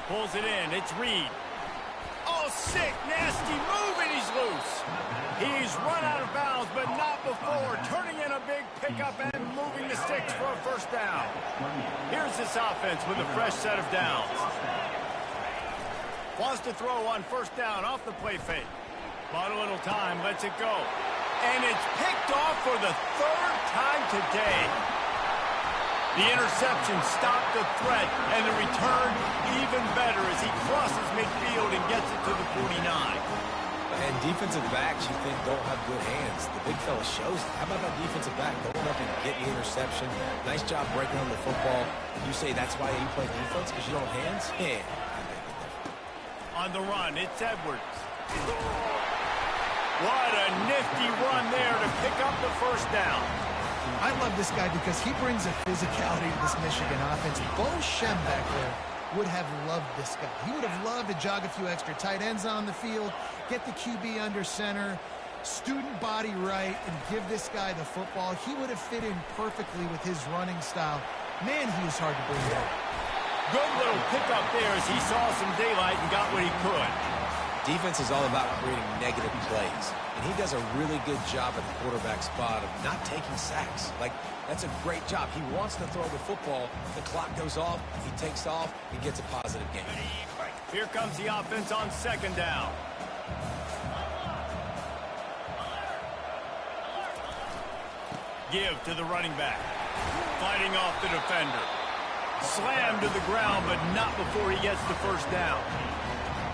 Pulls it in, it's Reed. Oh, sick, nasty move, and he's loose. He's run out of bounds, but not before. Turning in a big pickup and moving the sticks for a first down. Here's this offense with a fresh set of downs. Wants to throw on first down off the play fake. Bought a little time, lets it go. And it's picked off for the third time today. The interception stopped the threat, and the return even better as he crosses midfield and gets it to the 49. And defensive backs you think don't have good hands. The big fella shows it. How about that defensive back going up and getting the interception? Nice job breaking on the football. You say that's why you play defense, because you don't have hands? Yeah. On the run, it's Edwards. What a nifty run there to pick up the first down. I love this guy because he brings a physicality to this Michigan offense. Bo Shem back there would have loved this guy. He would have loved to jog a few extra tight ends on the field, get the QB under center, student body right, and give this guy the football. He would have fit in perfectly with his running style. Man, he was hard to bring down. Good little pickup there as he saw some daylight and got what he could. Defense is all about creating negative plays, and he does a really good job at the quarterback spot of not taking sacks. Like, that's a great job. He wants to throw the football. The clock goes off. He takes off. He gets a positive game. Here comes the offense on second down. Give to the running back. Fighting off the defender. Slammed to the ground, but not before he gets the first down.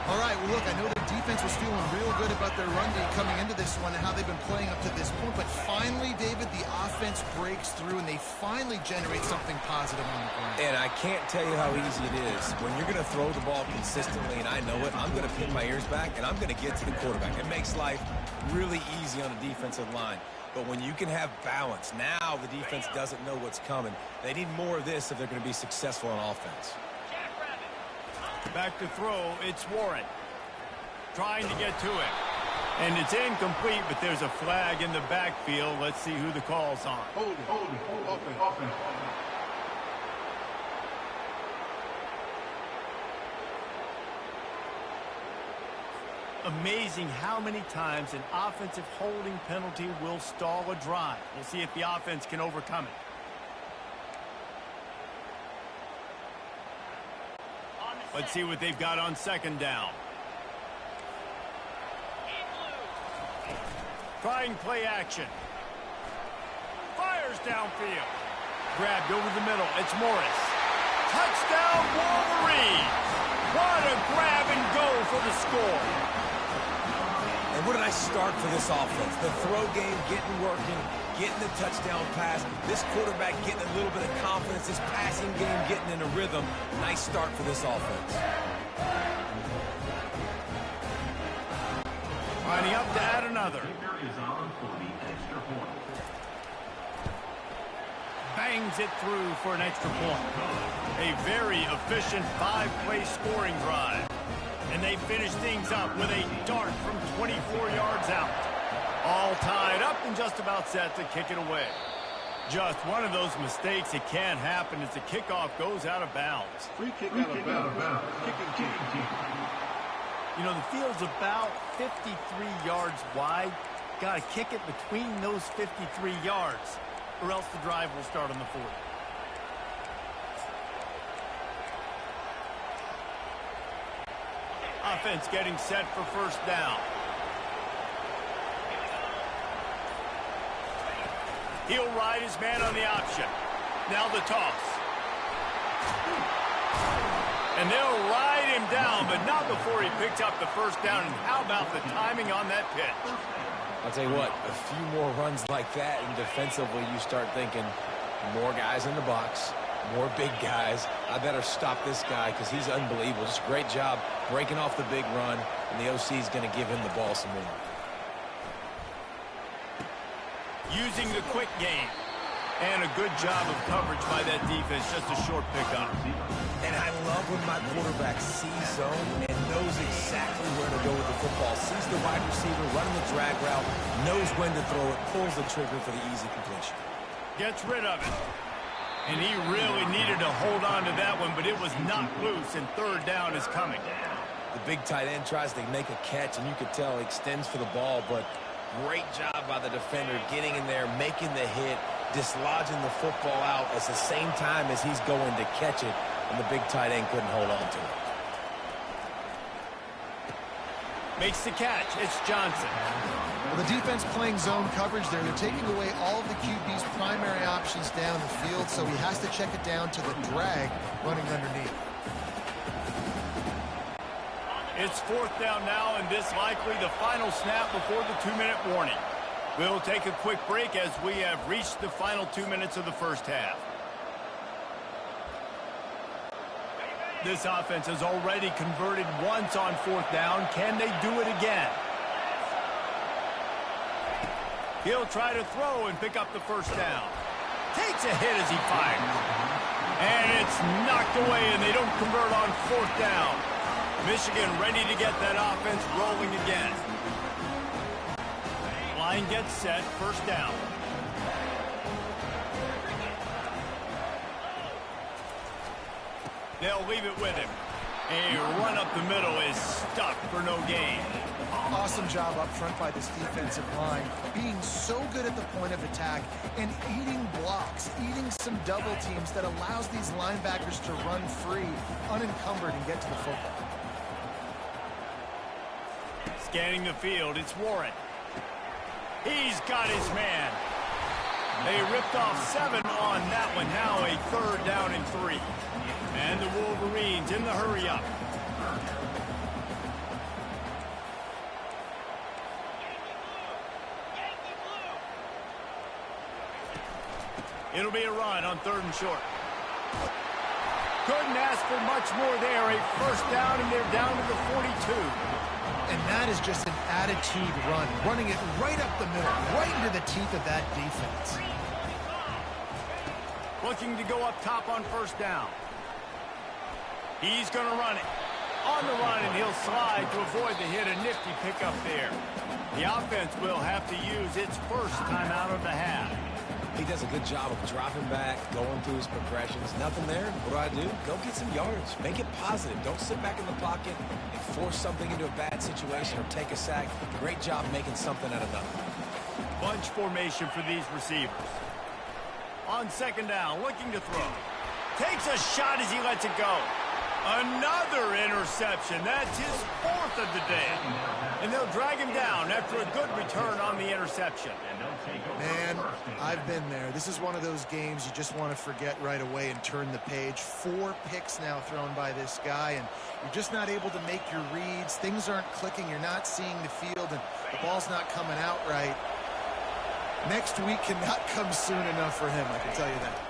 All right, well, look, I know the defense was feeling real good about their run game coming into this one and how they've been playing up to this point, but finally, David, the offense breaks through and they finally generate something positive on the ground. And I can't tell you how easy it is. When you're going to throw the ball consistently, and I know it, I'm going to pin my ears back, and I'm going to get to the quarterback. It makes life really easy on the defensive line. But when you can have balance, now the defense doesn't know what's coming. They need more of this if they're going to be successful on offense. Back to throw, it's Warren. Trying to get to it. And it's incomplete, but there's a flag in the backfield. Let's see who the call's on. Hold offense. Amazing how many times an offensive holding penalty will stall a drive. We'll see if the offense can overcome it. Let's see what they've got on second down. Trying play action. Fires downfield. Grabbed over the middle. It's Morris. Touchdown, Wolverine! What a grab and go for the score. And what did I start for this offense? The throw game getting working, getting the touchdown pass. This quarterback getting a little bit of confidence. This passing game getting in a rhythm. Nice start for this offense. Lining up to add another. Bangs it through for an extra point. A very efficient 5-play scoring drive. And they finish things up with a dart from 24 yards out. All tied up and just about set to kick it away. Just one of those mistakes that can happen as the kickoff goes out of bounds. Free kick out of bounds. Kicking team. You know, the field's about 53 yards wide. Got to kick it between those 53 yards, or else the drive will start on the 40. Offense getting set for first down. He'll ride his man on the option. Now the toss. And they'll ride him down, but not before he picks up the first down. And how about the timing on that pitch? I'll tell you what, a few more runs like that, and defensively you start thinking more guys in the box, more big guys. I better stop this guy because he's unbelievable. Just a great job breaking off the big run, and the OC is going to give him the ball some more. Using the quick game. And a good job of coverage by that defense. Just a short pickup. And I love when my quarterback sees zone and knows exactly where to go with the football. Sees the wide receiver running the drag route, knows when to throw it, pulls the trigger for the easy completion. Gets rid of it. And he really needed to hold on to that one, but it was knocked loose, and third down is coming. The big tight end tries to make a catch, and you could tell he extends for the ball, but great job by the defender getting in there, making the hit, dislodging the football out at the same time as he's going to catch it, and the big tight end couldn't hold on to it. Makes the catch. It's Johnson. Well, the defense playing zone coverage there. They're taking away all of the QB's primary options down the field, so he has to check it down to the drag running underneath. It's 4th down now, and this likely the final snap before the 2-minute warning. We'll take a quick break as we have reached the final 2 minutes of the first half. This offense has already converted once on 4th down. Can they do it again? He'll try to throw and pick up the first down. Takes a hit as he fires. And it's knocked away, and they don't convert on 4th down. Michigan ready to get that offense rolling again. Line gets set, first down. They'll leave it with him. A run up the middle is stuck for no gain. Awesome job up front by this defensive line, being so good at the point of attack and eating blocks, eating some double teams that allows these linebackers to run free, unencumbered, and get to the football. Scanning the field, it's Warren. He's got his man. They ripped off 7 on that one. Now a 3rd down and 3. And the Wolverines in the hurry-up. It'll be a run on 3rd and short. Couldn't ask for much more there. A first down, and they're down to the 42. And that is just an attitude run, running it right up the middle, right into the teeth of that defense. Looking to go up top on first down. He's going to run it. On the run, and he'll slide to avoid the hit. A nifty pickup there. The offense will have to use its first timeout of the half. He does a good job of dropping back, going through his progressions. Nothing there. What do? Go get some yards. Make it positive. Don't sit back in the pocket and force something into a bad situation or take a sack. Great job making something out of nothing. Bunch formation for these receivers. On 2nd down, looking to throw. Takes a shot as he lets it go. Another interception. That's his 4th of the day. And they'll drag him down after a good return on the interception. Man, I've been there. This is one of those games you just want to forget right away and turn the page. 4 picks now thrown by this guy, and you're just not able to make your reads. Things aren't clicking. You're not seeing the field, and the ball's not coming out right. Next week cannot come soon enough for him, I can tell you that.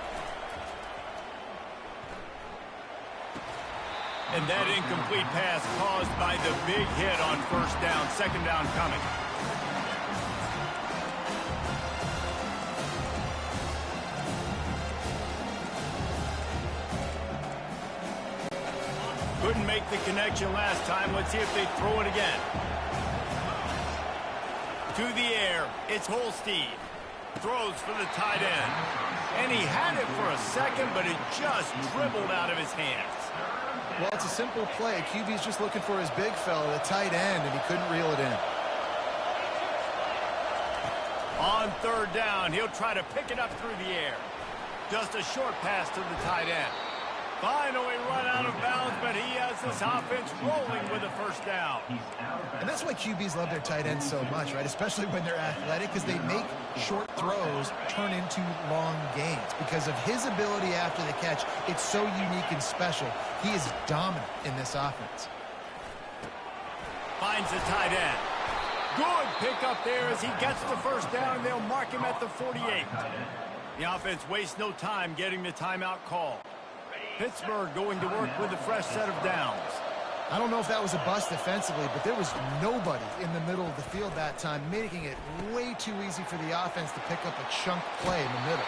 And that incomplete pass caused by the big hit on first down. 2nd down coming. Couldn't make the connection last time. Let's see if they throw it again. To the air, it's Holstein. Throws for the tight end. And he had it for a second, but it just dribbled out of his hands. Well, it's a simple play. QB's just looking for his big fella, the tight end, and he couldn't reel it in. On 3rd down, he'll try to pick it up through the air. Just a short pass to the tight end. Finally run out of bounds, but he has this offense rolling with a first down. And that's why QBs love their tight ends so much, right? Especially when they're athletic, because they make short throws turn into long gains. Because of his ability after the catch, it's so unique and special. He is dominant in this offense. Finds the tight end. Good pickup there as he gets the first down, and they'll mark him at the 48. The offense wastes no time getting the timeout call. Pittsburgh going to work with a fresh set of downs. I don't know if that was a bust defensively, but there was nobody in the middle of the field that time, making it way too easy for the offense to pick up a chunk play in the middle.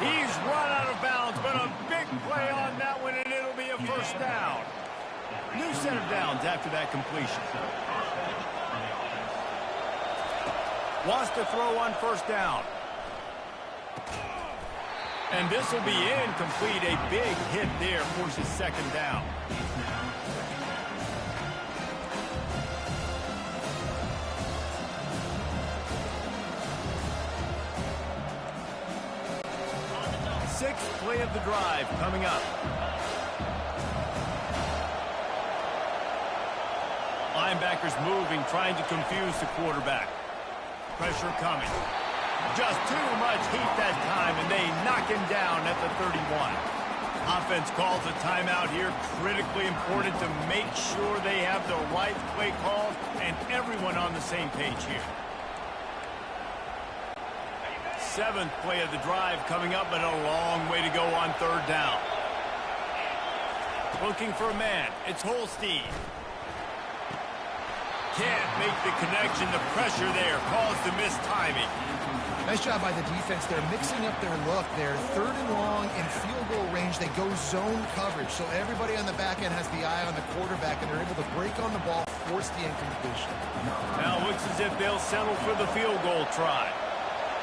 He's run out of bounds, but a big play on that one, and it'll be a first down. New set of downs after that completion. Wants to throw on first down. And this will be incomplete. A big hit there forces 2nd down. sixth play of the drive coming up. Linebackers moving, trying to confuse the quarterback. Pressure coming. Just too much heat that time, and they knock him down at the 31. Offense calls a timeout here. Critically important to make sure they have the right play call and everyone on the same page here. Seventh play of the drive coming up, but a long way to go on third down. Looking for a man. It's Holstein. Can't make the connection. The pressure there caused the missed timing. Nice job by the defense. They're mixing up their look. They're third and long in field goal range. They go zone coverage, so everybody on the back end has the eye on the quarterback, and they're able to break on the ball, force the incompletion. Now it looks as if they'll settle for the field goal try.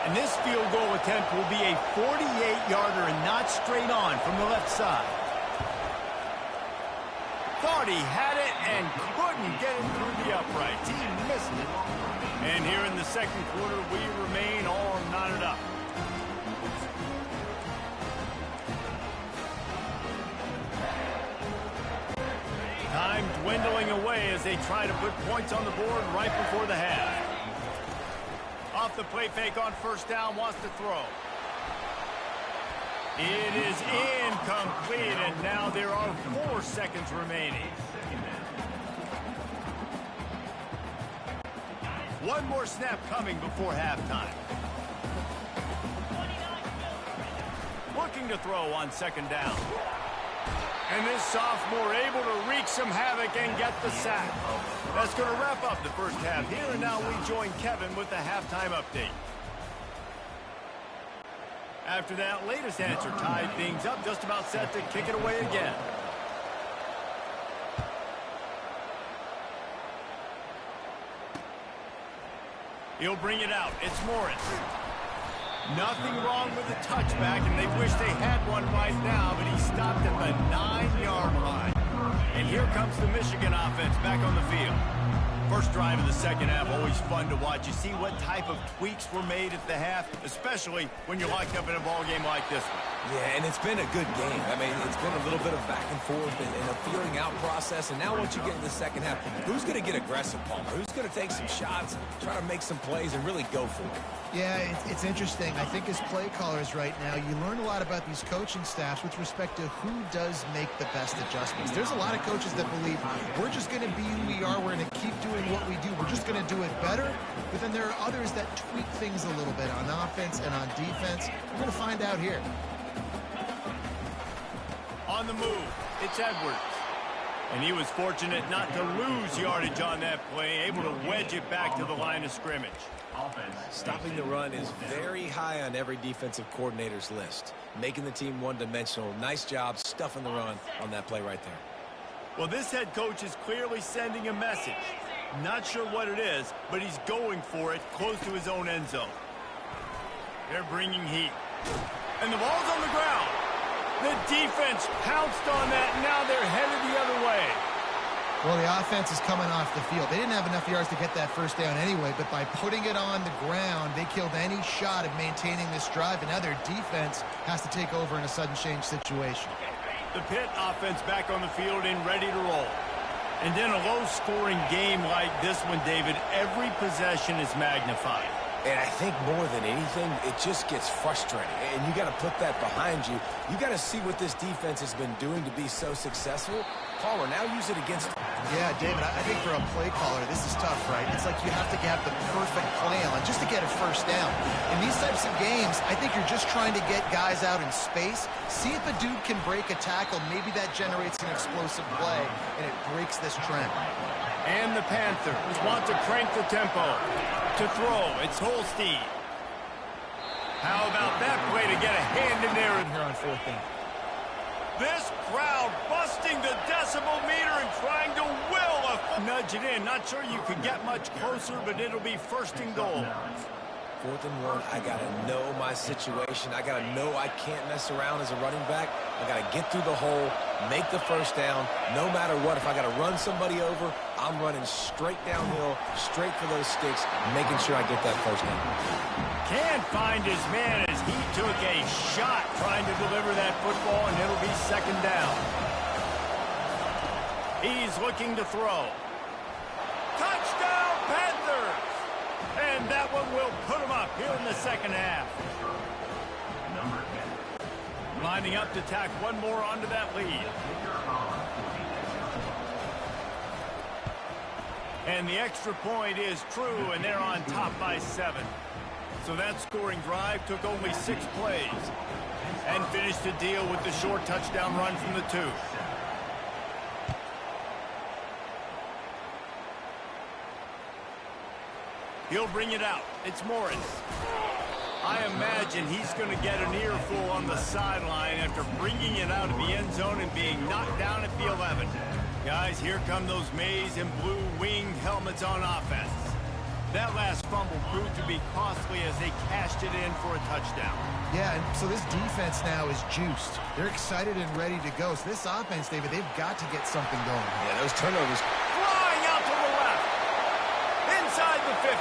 And this field goal attempt will be a 48-yarder and not straight on from the left side. Thought he had it and couldn't get it through the uprights. He missed it. And here in the second quarter, we remain all knotted up. Time dwindling away as they try to put points on the board right before the half. Off the play fake on first down, wants to throw. It is incomplete, and now there are 4 seconds remaining. One more snap coming before halftime. Looking to throw on second down. And this sophomore able to wreak some havoc and get the sack. That's going to wrap up the first half here, and now we join Kevin with the halftime update. After that latest answer tied things up, just about set to kick it away again. He'll bring it out. It's Morris. Nothing wrong with the touchback, and they wish they had one right now, but he stopped at the 9-yard line. And here comes the Michigan offense back on the field. First drive of the second half, always fun to watch. You see what type of tweaks were made at the half, especially when you're locked up in a ball game like this one. Yeah, and it's been a good game. I mean, it's been a little bit of back and forth and a feeling out process. And now once you get in the second half, who's going to get aggressive, Palmer? Who's going to take some shots, try to make some plays, and really go for it? Yeah, it's interesting. I think as play callers right now, you learn a lot about these coaching staffs with respect to who does make the best adjustments. There's a lot of coaches that believe we're just going to be who we are. We're going to keep doing what we do. We're just going to do it better. But then there are others that tweak things a little bit on offense and on defense. We're going to find out here. On the move, it's Edwards. And he was fortunate not to lose yardage on that play, able to wedge it back to the line of scrimmage. Stopping the run is very high on every defensive coordinator's list. Making the team one-dimensional. Nice job stuffing the run on that play right there. Well, this head coach is clearly sending a message. Not sure what it is, but he's going for it close to his own end zone. They're bringing heat. And the ball's on the ground. The defense pounced on that, and now they're headed the other way. Well, the offense is coming off the field. They didn't have enough yards to get that first down anyway, but by putting it on the ground, they killed any shot of maintaining this drive, and now their defense has to take over in a sudden change situation. The Pitt offense back on the field and ready to roll. And then a low-scoring game like this one, David, every possession is magnified. And I think more than anything, it just gets frustrating. And you got to put that behind you. You got to see what this defense has been doing to be so successful. Palmer, now use it against them. Yeah, David, I think for a play caller, this is tough, right? It's like you have to have the perfect plan just to get a first down. In these types of games, I think you're just trying to get guys out in space, see if a dude can break a tackle. Maybe that generates an explosive play, and it breaks this trend. And the Panthers want to crank the tempo. To throw, it's Holstein. How about that play to get a hand in there here on fourth down? This crowd busting the decibel meter and trying to nudge it in. Not sure you could get much closer, but it'll be first and goal. 4th and 1. I got to know my situation. I got to know I can't mess around as a running back. I got to get through the hole, make the first down, no matter what. If I got to run somebody over, I'm running straight downhill, straight for those sticks, making sure I get that first down. Can't find his man as he took a shot trying to deliver that football, and it'll be 2nd down. He's looking to throw. Touchdown, Panthers! And that one will put him up here in the 2nd half. Lining up to tack one more onto that lead. And the extra point is true, and they're on top by 7. So that scoring drive took only 6 plays and finished the deal with the short touchdown run from the 2. He'll bring it out. It's Morris. I imagine he's going to get an earful on the sideline after bringing it out of the end zone and being knocked down at the 11. Guys, here come those maize and blue winged helmets on offense. That last fumble proved to be costly as they cashed it in for a touchdown. Yeah, and so this defense now is juiced. They're excited and ready to go. So this offense, David, they've got to get something going. Yeah, those turnovers. Flying out to the left. Inside the 50.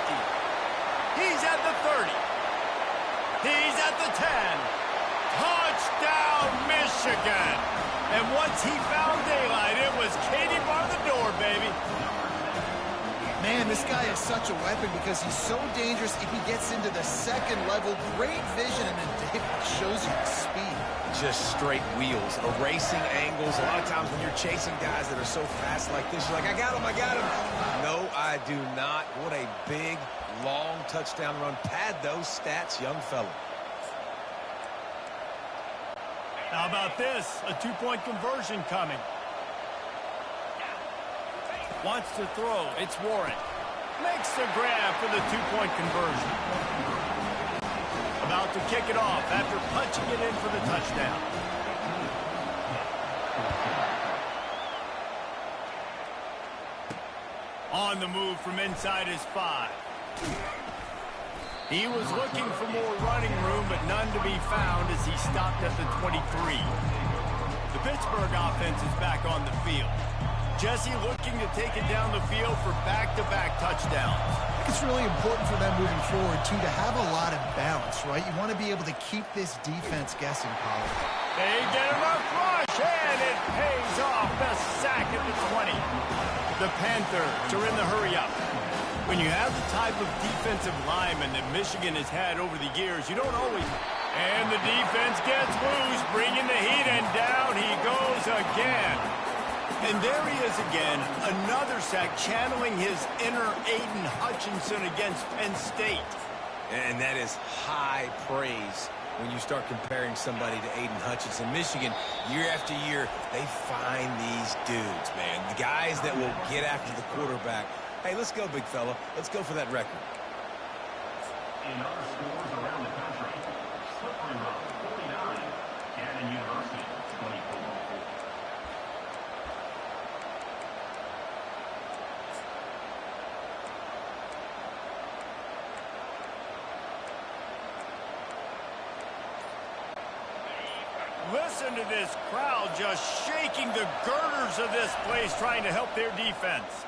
He's at the 30. He's at the 10. Touchdown, Michigan. And once he found daylight, it was Katie bar the door, baby. Man, this guy is such a weapon because he's so dangerous if he gets into the 2nd level. Great vision, and then David shows you the speed. Just straight wheels, erasing angles. A lot of times when you're chasing guys that are so fast like this, you're like, I got him, I got him. No, I do not. What a big, long touchdown run. Pad those stats, young fella. How about this? A 2-point conversion coming. Wants to throw. It's Warren. Makes the grab for the 2-point conversion. About to kick it off after punching it in for the touchdown. On the move from inside his 5. He was looking for more running room, but none to be found as he stopped at the 23. The Pittsburgh offense is back on the field. Jesse looking to take it down the field for back-to-back touchdowns. I think it's really important for them moving forward, too, to have a lot of balance, right? You want to be able to keep this defense guessing, Colin. They get him a rush, and it pays off. The sack at the 20. The Panthers are in the hurry-up. When you have the type of defensive lineman that Michigan has had over the years, you don't always... And the defense gets loose, bringing the heat, and down he goes again. And there he is again, another sack, channeling his inner Aiden Hutchinson against Penn State. And that is high praise when you start comparing somebody to Aiden Hutchinson. Michigan, year after year, they find these dudes, man. The guys that will get after the quarterback. Hey, let's go, big fella. Let's go for that record. In other schools around the country, Slippery Rock, 49, Cannon University, 24. Listen to this crowd just shaking the girders of this place, trying to help their defense.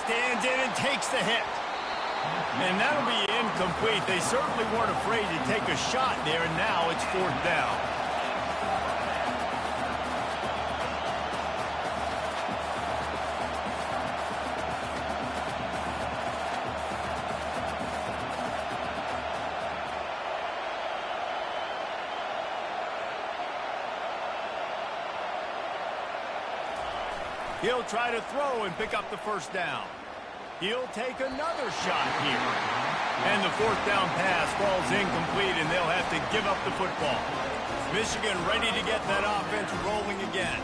Stands in and takes the hit. And that'll be incomplete. They certainly weren't afraid to take a shot there, and now it's 4th down. He'll try to throw and pick up the first down. He'll take another shot here. And the 4th down pass falls incomplete, and they'll have to give up the football. Michigan ready to get that offense rolling again.